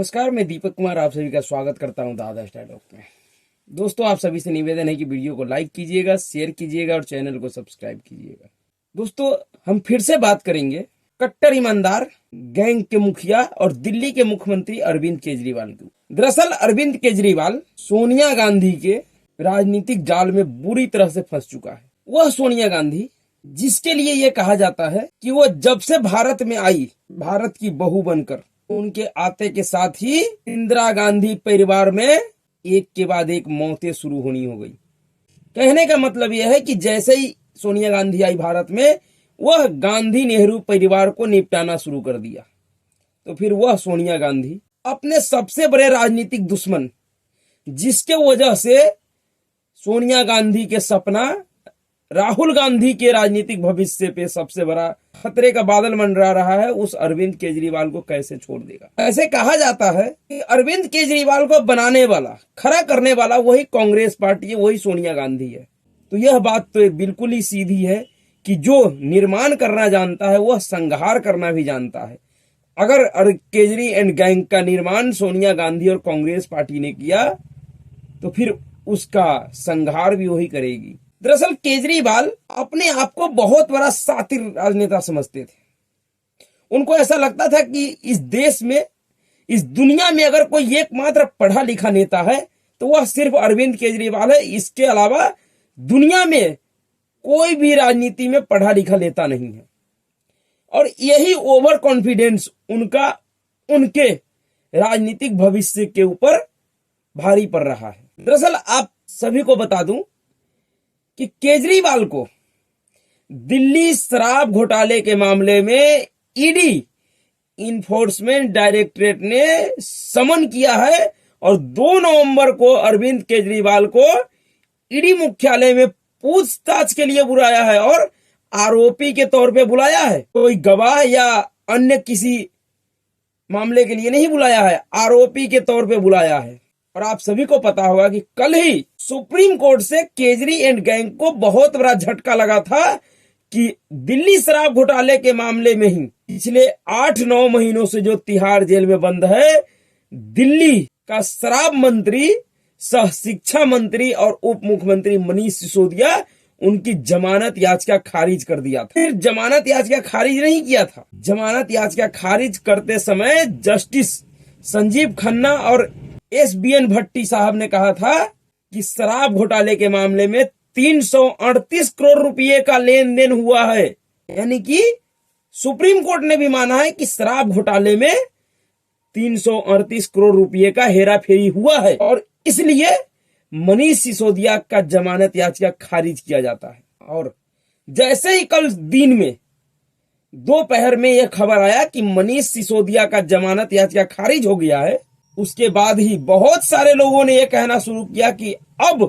नमस्कार, मैं दीपक कुमार आप सभी का स्वागत करता हूं दादा स्टाइल में। दोस्तों, आप सभी से निवेदन है कि वीडियो को लाइक कीजिएगा, शेयर कीजिएगा और चैनल को सब्सक्राइब कीजिएगा। दोस्तों, हम फिर से बात करेंगे कट्टर ईमानदार गैंग के मुखिया और दिल्ली के मुख्यमंत्री अरविंद केजरीवाल की। दरअसल अरविंद केजरीवाल सोनिया गांधी के राजनीतिक जाल में बुरी तरह से फंस चुका है। वह सोनिया गांधी जिसके लिए यह कहा जाता है कि वो जब से भारत में आई, भारत की बहू बनकर, उनके आते के साथ ही इंदिरा गांधी परिवार में एक के बाद एक मौतें शुरू होनी हो गई। कहने का मतलब यह है कि जैसे ही सोनिया गांधी आई भारत में, वह गांधी नेहरू परिवार को निपटाना शुरू कर दिया। तो फिर वह सोनिया गांधी अपने सबसे बड़े राजनीतिक दुश्मन, जिसके वजह से सोनिया गांधी के सपना राहुल गांधी के राजनीतिक भविष्य पे सबसे बड़ा खतरे का बादल मंडरा रहा है, उस अरविंद केजरीवाल को कैसे छोड़ देगा। ऐसे कहा जाता है कि अरविंद केजरीवाल को बनाने वाला, खड़ा करने वाला वही कांग्रेस पार्टी है, वही सोनिया गांधी है। तो यह बात तो बिल्कुल ही सीधी है कि जो निर्माण करना जानता है वह संहार करना भी जानता है। अगर केजरी एंड गैंग का निर्माण सोनिया गांधी और कांग्रेस पार्टी ने किया तो फिर उसका संहार भी वही करेगी। दरअसल केजरीवाल अपने आप को बहुत बड़ा शातिर राजनेता समझते थे। उनको ऐसा लगता था कि इस देश में, इस दुनिया में अगर कोई एकमात्र पढ़ा लिखा नेता है तो वह सिर्फ अरविंद केजरीवाल है। इसके अलावा दुनिया में कोई भी राजनीति में पढ़ा लिखा नेता नहीं है। और यही ओवर कॉन्फिडेंस उनका उनके राजनीतिक भविष्य के ऊपर भारी पड़ रहा है। दरअसल आप सभी को बता दूं कि केजरीवाल को दिल्ली शराब घोटाले के मामले में ईडी इन्फोर्समेंट डायरेक्टरेट ने समन किया है और 2 नवंबर को अरविंद केजरीवाल को ईडी मुख्यालय में पूछताछ के लिए बुलाया है और आरोपी के तौर पे बुलाया है। कोई गवाह या अन्य किसी मामले के लिए नहीं बुलाया है, आरोपी के तौर पे बुलाया है। और आप सभी को पता होगा कि कल ही सुप्रीम कोर्ट से केजरी एंड गैंग को बहुत बड़ा झटका लगा था कि दिल्ली शराब घोटाले के मामले में ही पिछले 8-9 महीनों से जो तिहाड़ जेल में बंद है, दिल्ली का शराब मंत्री, सह शिक्षा मंत्री और उप मुख्यमंत्री मनीष सिसोदिया, उनकी जमानत याचिका खारिज कर दिया था। फिर जमानत याचिका खारिज नहीं किया था। जमानत याचिका खारिज करते समय जस्टिस संजीव खन्ना और SBN भट्टी साहब ने कहा था कि शराब घोटाले के मामले में 338 करोड़ रुपए का लेन देन हुआ है। यानी कि सुप्रीम कोर्ट ने भी माना है कि शराब घोटाले में 338 करोड़ रुपए का हेरा फेरी हुआ है और इसलिए मनीष सिसोदिया का जमानत याचिका खारिज किया जाता है। और जैसे ही कल दिन में दोपहर में यह खबर आया कि मनीष सिसोदिया का जमानत याचिका खारिज हो गया है, उसके बाद ही बहुत सारे लोगों ने यह कहना शुरू किया कि अब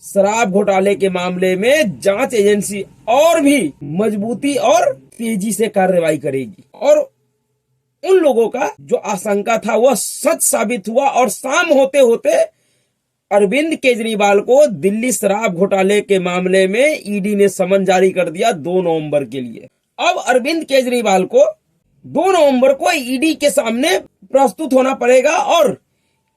शराब घोटाले के मामले में जांच एजेंसी और भी मजबूती और तेजी से कार्रवाई करेगी। और उन लोगों का जो आशंका था वह सच साबित हुआ और शाम होते होते अरविंद केजरीवाल को दिल्ली शराब घोटाले के मामले में ईडी ने समन जारी कर दिया 2 नवंबर के लिए। अब अरविंद केजरीवाल को 2 नवंबर को ईडी के सामने प्रस्तुत होना पड़ेगा और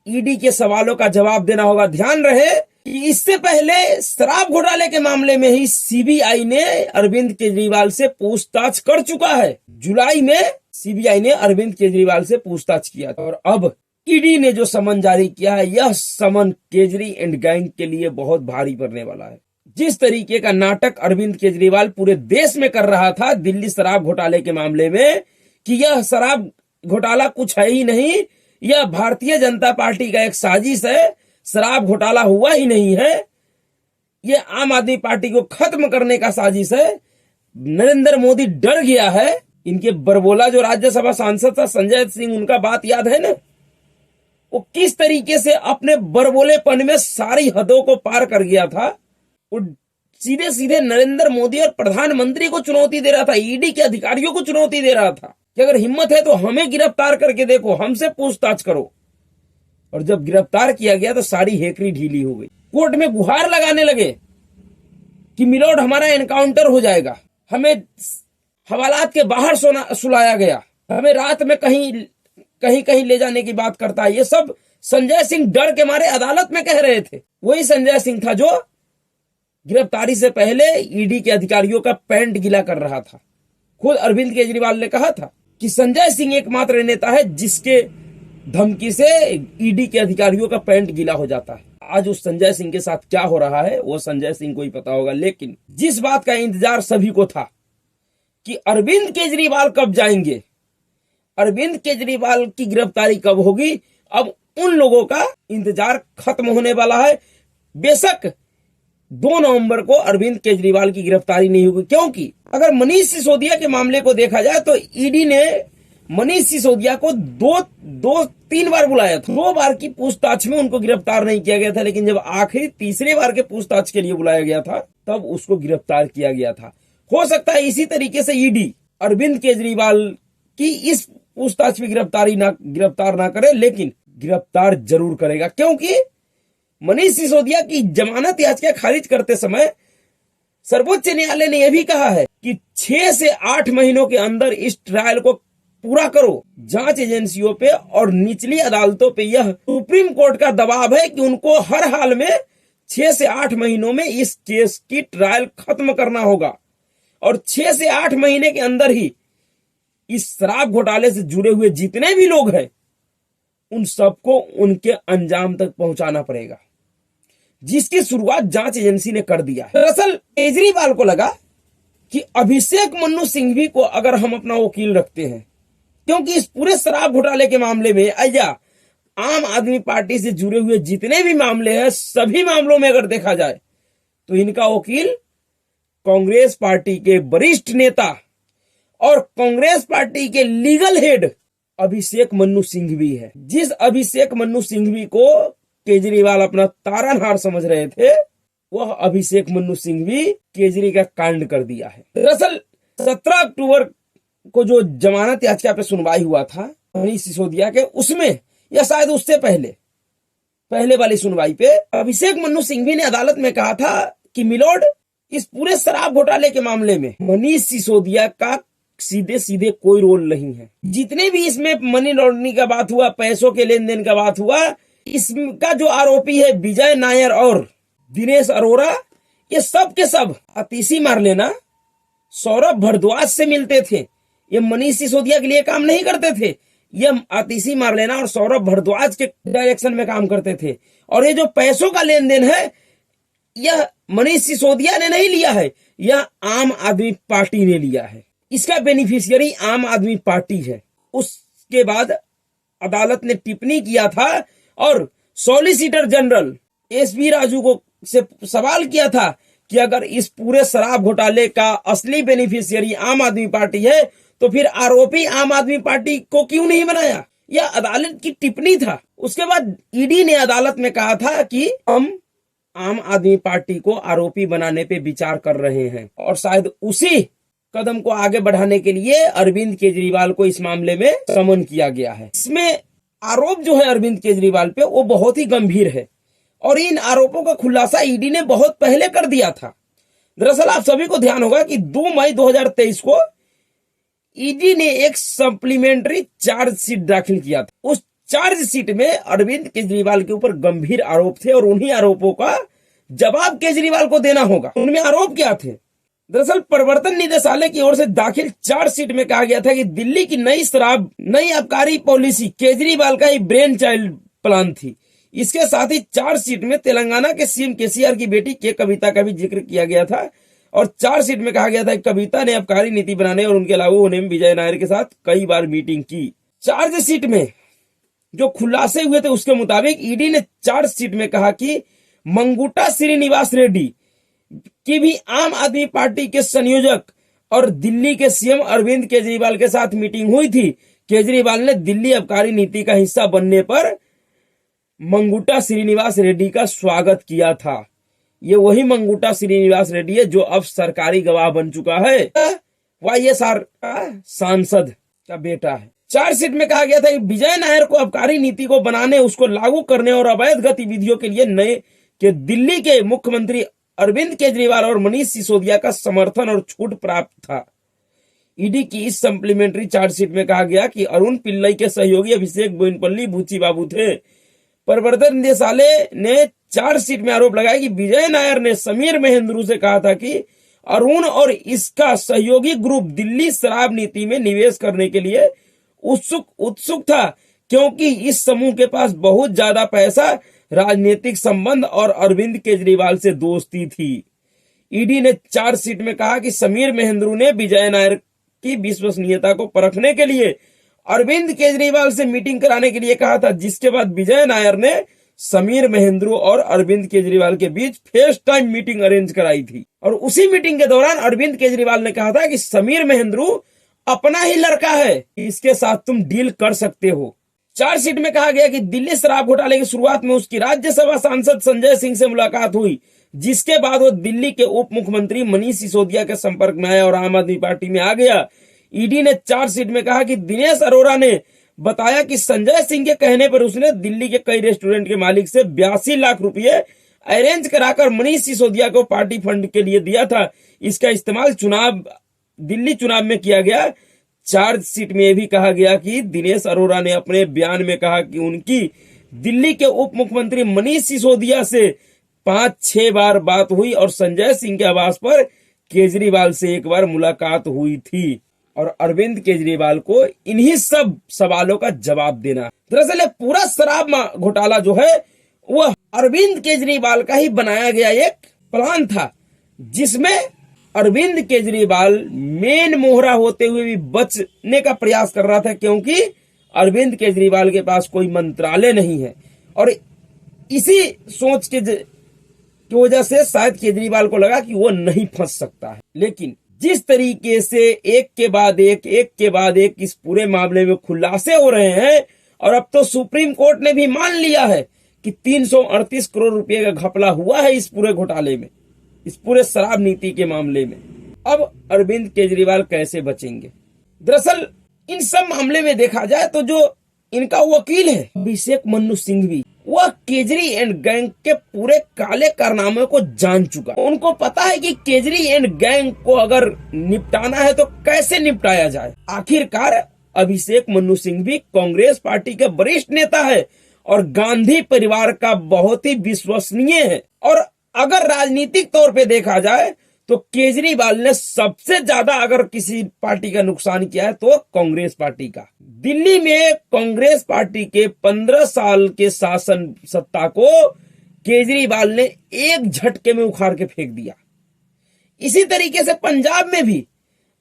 ईडी के सवालों का जवाब देना होगा। ध्यान रहे कि इससे पहले शराब घोटाले के मामले में ही सीबीआई ने अरविंद केजरीवाल से पूछताछ कर चुका है। जुलाई में सीबीआई ने अरविंद केजरीवाल से पूछताछ किया था और अब ईडी ने जो समन जारी किया है, यह समन केजरी एंड गैंग के लिए बहुत भारी पड़ने वाला है। जिस तरीके का नाटक अरविंद केजरीवाल पूरे देश में कर रहा था दिल्ली शराब घोटाले के मामले में कि यह शराब घोटाला कुछ है ही नहीं, यह भारतीय जनता पार्टी का एक साजिश है, शराब घोटाला हुआ ही नहीं है, यह आम आदमी पार्टी को खत्म करने का साजिश है। नरेंद्र मोदी डर गया है। इनके बरबोला जो राज्यसभा सांसद था संजय सिंह, उनका बात याद है ना, वो किस तरीके से अपने बरबोलेपन में सारी हदों को पार कर गया था। वो सीधे सीधे नरेंद्र मोदी और प्रधानमंत्री को चुनौती दे रहा था, ईडी के अधिकारियों को चुनौती दे रहा था कि अगर हिम्मत है तो हमें गिरफ्तार करके देखो, हमसे पूछताछ करो। और जब गिरफ्तार किया गया तो सारी हेकड़ी ढीली हो गई। कोर्ट में गुहार लगाने लगे कि मिलोड हमारा एनकाउंटर हो जाएगा, हमें हवालात के बाहर सुलाया गया, हमें रात में कहीं कहीं कहीं ले जाने की बात करता है। ये सब संजय सिंह डर के मारे अदालत में कह रहे थे। वही संजय सिंह था जो गिरफ्तारी से पहले ईडी के अधिकारियों का पैंट गीला कर रहा था। खुद अरविंद केजरीवाल ने कहा था कि संजय सिंह एकमात्र नेता है जिसके धमकी से ईडी के अधिकारियों का पैंट गीला हो जाता है। आज उस संजय सिंह के साथ क्या हो रहा है वो संजय सिंह को ही पता होगा। लेकिन जिस बात का इंतजार सभी को था कि अरविंद केजरीवाल कब जाएंगे, अरविंद केजरीवाल की गिरफ्तारी कब होगी, अब उन लोगों का इंतजार खत्म होने वाला है। बेशक 2 नवंबर को अरविंद केजरीवाल की गिरफ्तारी नहीं होगी, क्योंकि अगर मनीष सिसोदिया के मामले को देखा जाए तो ईडी ने मनीष सिसोदिया को 3 बार बुलाया था। 2 बार की पूछताछ में उनको गिरफ्तार नहीं किया गया था, लेकिन जब आखिरी तीसरे बार के पूछताछ के लिए बुलाया गया था तब उसको गिरफ्तार किया गया था। हो सकता है इसी तरीके से ईडी अरविंद केजरीवाल की इस पूछताछ में गिरफ्तार ना करे, लेकिन गिरफ्तार जरूर करेगा, क्योंकि मनीष सिसोदिया की जमानत याचिका खारिज करते समय सर्वोच्च न्यायालय ने यह भी कहा है कि 6 से 8 महीनों के अंदर इस ट्रायल को पूरा करो। जांच एजेंसियों पे और निचली अदालतों पे यह सुप्रीम कोर्ट का दबाव है कि उनको हर हाल में 6 से 8 महीनों में इस केस की ट्रायल खत्म करना होगा, और 6 से 8 महीने के अंदर ही इस शराब घोटाले से जुड़े हुए जितने भी लोग हैं उन सबको उनके अंजाम तक पहुंचाना पड़ेगा, जिसकी शुरुआत जांच एजेंसी ने कर दिया है। दरअसल केजरीवाल को लगा कि अभिषेक मनु सिंघवी को अगर हम अपना वकील रखते हैं, क्योंकि इस पूरे शराब घोटाले के मामले में या आम आदमी पार्टी से जुड़े हुए जितने भी मामले हैं, सभी मामलों में अगर देखा जाए तो इनका वकील कांग्रेस पार्टी के वरिष्ठ नेता और कांग्रेस पार्टी के लीगल हेड अभिषेक मनु सिंघवी है। जिस अभिषेक मनु सिंघवी को केजरीवाल अपना तारनहार समझ रहे थे, वह अभिषेक मनु सिंघवी केजरी का कांड कर दिया है। दरअसल 17 अक्टूबर को जो जमानत याचिका पे सुनवाई हुआ था मनीष सिसोदिया के, उसमें या शायद उससे पहले वाली सुनवाई पे अभिषेक मनु सिंघवी ने अदालत में कहा था कि मिलोड, इस पूरे शराब घोटाले के मामले में मनीष सिसोदिया का सीधे सीधे कोई रोल नहीं है। जितने भी इसमें मनी लॉन्ड्रिंग का बात हुआ, पैसों के लेन देन का बात हुआ, इसका जो आरोपी है विजय नायर और दिनेश अरोड़ा, ये सब के सब आतिशी मार लेना सौरभ भारद्वाज से मिलते थे। ये मनीष सिसोदिया के लिए काम नहीं करते थे, ये आतिशी मार लेना और सौरभ भारद्वाज के डायरेक्शन में काम करते थे। और ये जो पैसों का लेन देन है, यह मनीष सिसोदिया ने नहीं लिया है, यह आम आदमी पार्टी ने लिया है। इसका बेनिफिशियरी आम आदमी पार्टी है। उसके बाद अदालत ने टिप्पणी किया था और सॉलिसिटर जनरल एसबी राजू को से सवाल किया था कि अगर इस पूरे शराब घोटाले का असली बेनिफिशियरी आम आदमी पार्टी है तो फिर आरोपी आम आदमी पार्टी को क्यों नहीं बनाया। यह अदालत की टिप्पणी था। उसके बाद ईडी ने अदालत में कहा था कि हम आम आदमी पार्टी को आरोपी बनाने पे विचार कर रहे हैं, और शायद उसी कदम को आगे बढ़ाने के लिए अरविंद केजरीवाल को इस मामले में समन किया गया है। इसमें आरोप जो है अरविंद केजरीवाल पे वो बहुत ही गंभीर है, और इन आरोपों का खुलासा ईडी ने बहुत पहले कर दिया था। दरअसल आप सभी को ध्यान होगा कि 2 मई 2023 को ईडी ने एक सप्लीमेंट्री चार्जशीट दाखिल किया था। उस चार्जशीट में अरविंद केजरीवाल के ऊपर गंभीर आरोप थे, और उन्हीं आरोपों का जवाब केजरीवाल को देना होगा। उनमें आरोप क्या थे? दरअसल प्रवर्तन निदेशालय की ओर से दाखिल चार्जशीट में कहा गया था कि दिल्ली की नई आबकारी पॉलिसी केजरीवाल का ही ब्रेन चाइल्ड प्लान थी। इसके साथ ही चार्जशीट में तेलंगाना के सीएम केसीआर की बेटी के कविता का भी जिक्र किया गया था, और चार्जशीट में कहा गया था कि कविता ने आबकारी नीति बनाने और उनके लागू होने में विजय नायर के साथ कई बार मीटिंग की। चार्जशीट में जो खुलासे हुए थे उसके मुताबिक ईडी ने चार्जशीट में कहा कि मंगुटा श्रीनिवास रेड्डी की भी आम आदमी पार्टी के संयोजक और दिल्ली के सीएम अरविंद केजरीवाल के साथ मीटिंग हुई थी। केजरीवाल ने दिल्ली आबकारी नीति का हिस्सा बनने पर मंगुटा श्रीनिवास रेड्डी का स्वागत किया था। ये वही मंगुटा श्रीनिवास रेड्डी है जो अब सरकारी गवाह बन चुका है, वाईएसआर सांसद का बेटा है। चार्जशीट में कहा गया था कि विजय नायर को आबकारी नीति को बनाने, उसको लागू करने और अवैध गतिविधियों के लिए दिल्ली के मुख्यमंत्री अरविंद केजरीवाल और मनीष सिसोदिया का समर्थन और छूट प्राप्त था। ईडी की इस सप्लीमेंट्री चार्जशीट में कहा गया कि अरुण पिल्लई के सहयोगी अभिषेक बोइनपल्ली बुच्ची बाबू थे। प्रवर्तन निदेशालय ने चार्जशीट में आरोप लगाया कि विजय नायर ने समीर महेंद्रू से कहा था कि अरुण और इसका सहयोगी ग्रुप दिल्ली शराब नीति में निवेश करने के लिए उत्सुक था, क्योंकि इस समूह के पास बहुत ज्यादा पैसा, राजनीतिक संबंध और अरविंद केजरीवाल से दोस्ती थी। ईडी ने चार्जशीट में कहा कि समीर महेंद्रू ने विजय नायर की विश्वसनीयता को परखने के लिए अरविंद केजरीवाल से मीटिंग कराने के लिए कहा था, जिसके बाद विजय नायर ने समीर महेंद्रू और अरविंद केजरीवाल के बीच फेस टाइम मीटिंग अरेंज कराई थी। और उसी मीटिंग के दौरान अरविंद केजरीवाल ने कहा था कि समीर महेंद्रू अपना ही लड़का है, इसके साथ तुम डील कर सकते हो। चार्जशीट में कहा गया कि दिल्ली शराब घोटाले की शुरुआत में उसकी राज्यसभा सांसद संजय सिंह से मुलाकात हुई, जिसके बाद वो दिल्ली के उप मुख्यमंत्री मनीष सिसोदिया के संपर्क में आया और आम आदमी पार्टी में आ गया। ईडी ने चार्जशीट में कहा कि दिनेश अरोड़ा ने बताया कि संजय सिंह के कहने पर उसने दिल्ली के कई रेस्टोरेंट के मालिक से 82 लाख रुपए अरेंज कराकर मनीष सिसोदिया को पार्टी फंड के लिए दिया था। इसका इस्तेमाल दिल्ली चुनाव में किया गया। चार्जशीट में यह भी कहा गया कि दिनेश अरोड़ा ने अपने बयान में कहा कि उनकी दिल्ली के उप मुख्यमंत्री मनीष सिसोदिया से 5-6 बार बात हुई और संजय सिंह के आवास पर केजरीवाल से एक बार मुलाकात हुई थी और अरविंद केजरीवाल को इन्हीं सब सवालों का जवाब देना। दरअसल पूरा शराब घोटाला जो है वह अरविंद केजरीवाल का ही बनाया गया एक प्लान था, जिसमें अरविंद केजरीवाल मेन मोहरा होते हुए भी बचने का प्रयास कर रहा था, क्योंकि अरविंद केजरीवाल के पास कोई मंत्रालय नहीं है और इसी सोच की वजह से शायद केजरीवाल को लगा कि वो नहीं फंस सकता है। लेकिन जिस तरीके से एक के बाद एक इस पूरे मामले में खुलासे हो रहे हैं और अब तो सुप्रीम कोर्ट ने भी मान लिया है कि 338 करोड़ रुपए का घपला हुआ है इस पूरे घोटाले में, इस पूरे शराब नीति के मामले में। अब अरविंद केजरीवाल कैसे बचेंगे? दरअसल इन सब मामले में देखा जाए तो जो इनका वकील है अभिषेक मनु सिंघवी, वह केजरी एंड गैंग के पूरे काले कारनामे को जान चुका। उनको पता है कि केजरी एंड गैंग को अगर निपटाना है तो कैसे निपटाया जाए। आखिरकार अभिषेक मनु सिंघवी कांग्रेस पार्टी के वरिष्ठ नेता है और गांधी परिवार का बहुत ही विश्वसनीय है। और अगर राजनीतिक तौर पे देखा जाए तो केजरीवाल ने सबसे ज्यादा अगर किसी पार्टी का नुकसान किया है तो कांग्रेस पार्टी का। दिल्ली में कांग्रेस पार्टी के 15 साल के शासन सत्ता को केजरीवाल ने एक झटके में उखाड़ के फेंक दिया। इसी तरीके से पंजाब में भी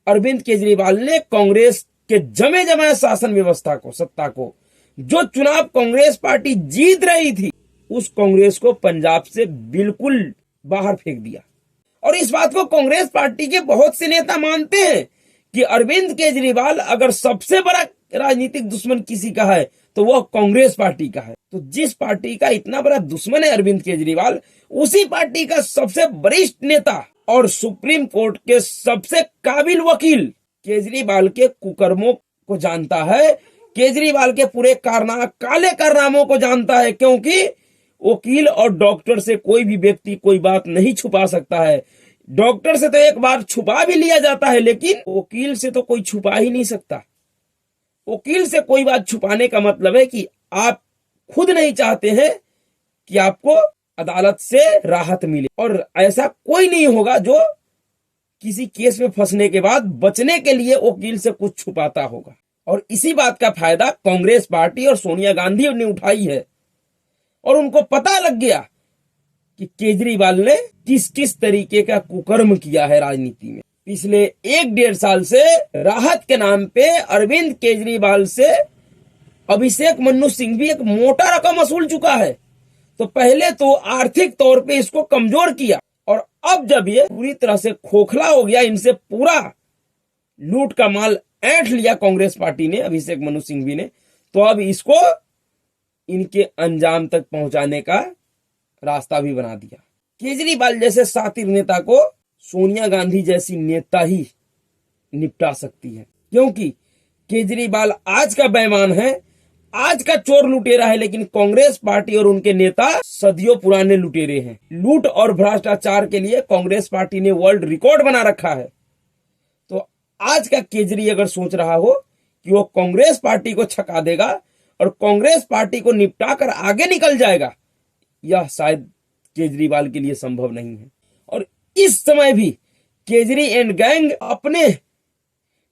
अरविंद केजरीवाल ने कांग्रेस के जमे जमाए शासन व्यवस्था को, सत्ता को, जो चुनाव कांग्रेस पार्टी जीत रही थी, उस कांग्रेस को पंजाब से बिल्कुल बाहर फेंक दिया। और इस बात को कांग्रेस पार्टी के बहुत से नेता मानते हैं कि अरविंद केजरीवाल अगर सबसे बड़ा राजनीतिक दुश्मन किसी का है तो वह कांग्रेस पार्टी का है। तो जिस पार्टी का इतना बड़ा दुश्मन है अरविंद केजरीवाल, उसी पार्टी का सबसे वरिष्ठ नेता और सुप्रीम कोर्ट के सबसे काबिल वकील केजरीवाल के कुकर्मों को जानता है, केजरीवाल के पूरे काले कारनामों को जानता है। क्योंकि वकील और डॉक्टर से कोई भी व्यक्ति कोई बात नहीं छुपा सकता है। डॉक्टर से तो एक बार छुपा भी लिया जाता है, लेकिन वकील से तो कोई छुपा ही नहीं सकता। वकील से कोई बात छुपाने का मतलब है कि आप खुद नहीं चाहते हैं कि आपको अदालत से राहत मिले, और ऐसा कोई नहीं होगा जो किसी केस में फंसने के बाद बचने के लिए वकील से कुछ छुपाता होगा। और इसी बात का फायदा कांग्रेस पार्टी और सोनिया गांधी ने उठाई है और उनको पता लग गया कि केजरीवाल ने किस किस तरीके का कुकर्म किया है राजनीति में। पिछले 1-1.5 साल से राहत के नाम पे अरविंद केजरीवाल से अभिषेक मनु सिंघवी एक मोटा रकम वसूल चुका है। तो पहले तो आर्थिक तौर पे इसको कमजोर किया, और अब जब ये पूरी तरह से खोखला हो गया, इनसे पूरा लूट का माल ऐंठ लिया कांग्रेस पार्टी ने, अभिषेक मनु सिंघवी ने, तो अब इसको इनके अंजाम तक पहुंचाने का रास्ता भी बना दिया। केजरीवाल जैसे शातिर नेता को सोनिया गांधी जैसी नेता ही निपटा सकती है, क्योंकि केजरीवाल आज का बेईमान है, आज का चोर लुटेरा है, लेकिन कांग्रेस पार्टी और उनके नेता सदियों पुराने लुटेरे हैं। लूट और भ्रष्टाचार के लिए कांग्रेस पार्टी ने वर्ल्ड रिकॉर्ड बना रखा है। तो आज का केजरी अगर सोच रहा हो कि वो कांग्रेस पार्टी को छका देगा और कांग्रेस पार्टी को निपटा कर आगे निकल जाएगा, यह शायद केजरीवाल के लिए संभव नहीं है। और इस समय भी केजरी एंड गैंग अपने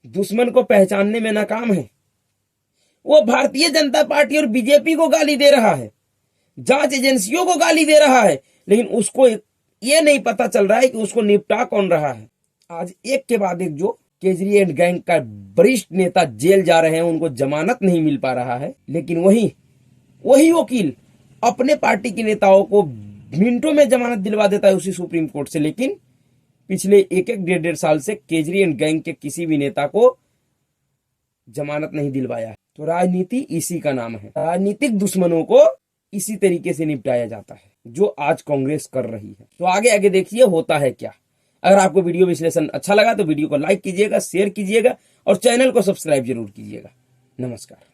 दुश्मन को पहचानने में नाकाम है। वो भारतीय जनता पार्टी और बीजेपी को गाली दे रहा है, जांच एजेंसियों को गाली दे रहा है, लेकिन उसको ये नहीं पता चल रहा है कि उसको निपटा कौन रहा है। आज एक के बाद एक जो केजरी एंड गैंग का वरिष्ठ नेता जेल जा रहे हैं, उनको जमानत नहीं मिल पा रहा है, लेकिन वही वकील अपने पार्टी के नेताओं को मिनटों में जमानत दिलवा देता है उसी सुप्रीम कोर्ट से। लेकिन पिछले एक डेढ़ साल से केजरी एंड गैंग के किसी भी नेता को जमानत नहीं दिलवाया। तो राजनीति इसी का नाम है। राजनीतिक दुश्मनों को इसी तरीके से निपटाया जाता है, जो आज कांग्रेस कर रही है। तो आगे देखिए होता है क्या। अगर आपको वीडियो विश्लेषण अच्छा लगा तो वीडियो को लाइक कीजिएगा, शेयर कीजिएगा और चैनल को सब्सक्राइब जरूर कीजिएगा। नमस्कार।